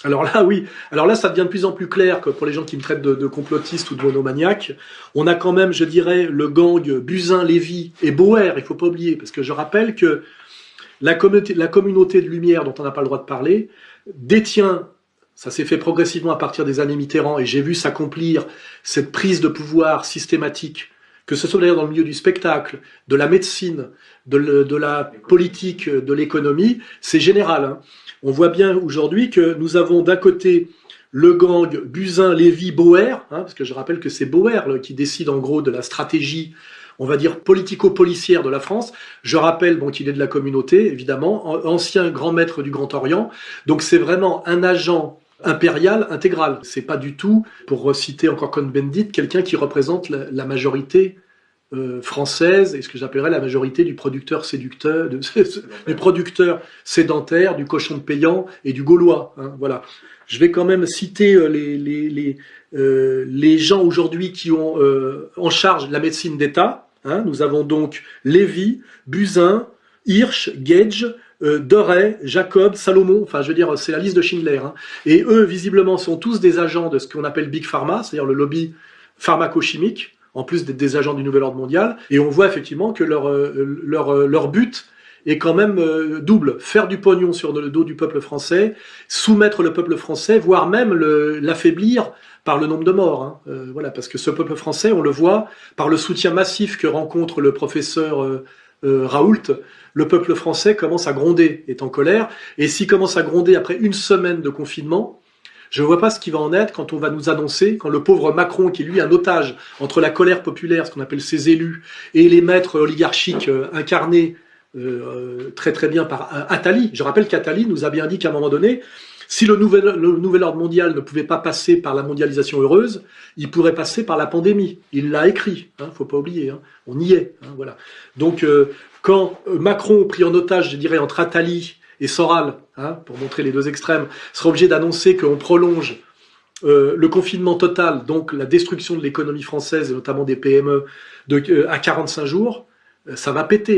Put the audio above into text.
Alors là, oui. Alors là, ça devient de plus en plus clair que pour les gens qui me traitent de complotiste ou de monomaniaque. On a quand même, je dirais, le gang Buzyn, Lévy et Bauer, il faut pas oublier, parce que je rappelle que la communauté de Lumière, dont on n'a pas le droit de parler, détient, ça s'est fait progressivement à partir des années Mitterrand, et j'ai vu s'accomplir cette prise de pouvoir systématique, que ce soit d'ailleurs dans le milieu du spectacle, de la médecine, de la politique, de l'économie, c'est général. Hein. On voit bien aujourd'hui que nous avons d'un côté le gang Buzyn, Lévy, Bauer, hein, parce que je rappelle que c'est Bauer là, qui décide en gros de la stratégie, on va dire, politico-policière de la France. Je rappelle bon, qu'il est de la communauté, évidemment, ancien grand maître du Grand Orient. Donc c'est vraiment un agent impérial intégral. C'est pas du tout, pour citer encore Cohn-Bendit, quelqu'un qui représente la majorité française et ce que j'appellerais la majorité du producteur séducteur, du producteur sédentaire, du cochon de payant et du gaulois. Hein, voilà. Je vais quand même citer les gens aujourd'hui qui ont en charge la médecine d'État. Hein. Nous avons donc Lévy, Buzyn, Hirsch, Gage, Doré, Jacob, Salomon, enfin je veux dire c'est la liste de Schindler. Hein. Et eux visiblement sont tous des agents de ce qu'on appelle Big Pharma, c'est-à-dire le lobby pharmaco-chimique, en plus d'être des agents du Nouvel Ordre Mondial, et on voit effectivement que leur but est quand même double, faire du pognon sur le dos du peuple français, soumettre le peuple français, voire même l'affaiblir par le nombre de morts. Hein. Voilà, parce que ce peuple français, on le voit, par le soutien massif que rencontre le professeur Raoult, le peuple français commence à gronder, est en colère, et s'il commence à gronder après une semaine de confinement, je ne vois pas ce qui va en être quand on va nous annoncer, quand le pauvre Macron, qui est lui un otage entre la colère populaire, ce qu'on appelle ses élus, et les maîtres oligarchiques incarnés très très bien par Attali. Je rappelle qu'Attali nous a bien dit qu'à un moment donné, si le nouvel ordre mondial ne pouvait pas passer par la mondialisation heureuse, il pourrait passer par la pandémie. Il l'a écrit, hein, faut pas oublier, hein, on y est. Hein, voilà. Donc quand Macron, pris en otage, je dirais, entre Attali et Soral, hein, pour montrer les deux extrêmes, sera obligé d'annoncer qu'on prolonge le confinement total, donc la destruction de l'économie française, et notamment des PME, à 45 jours, ça va péter.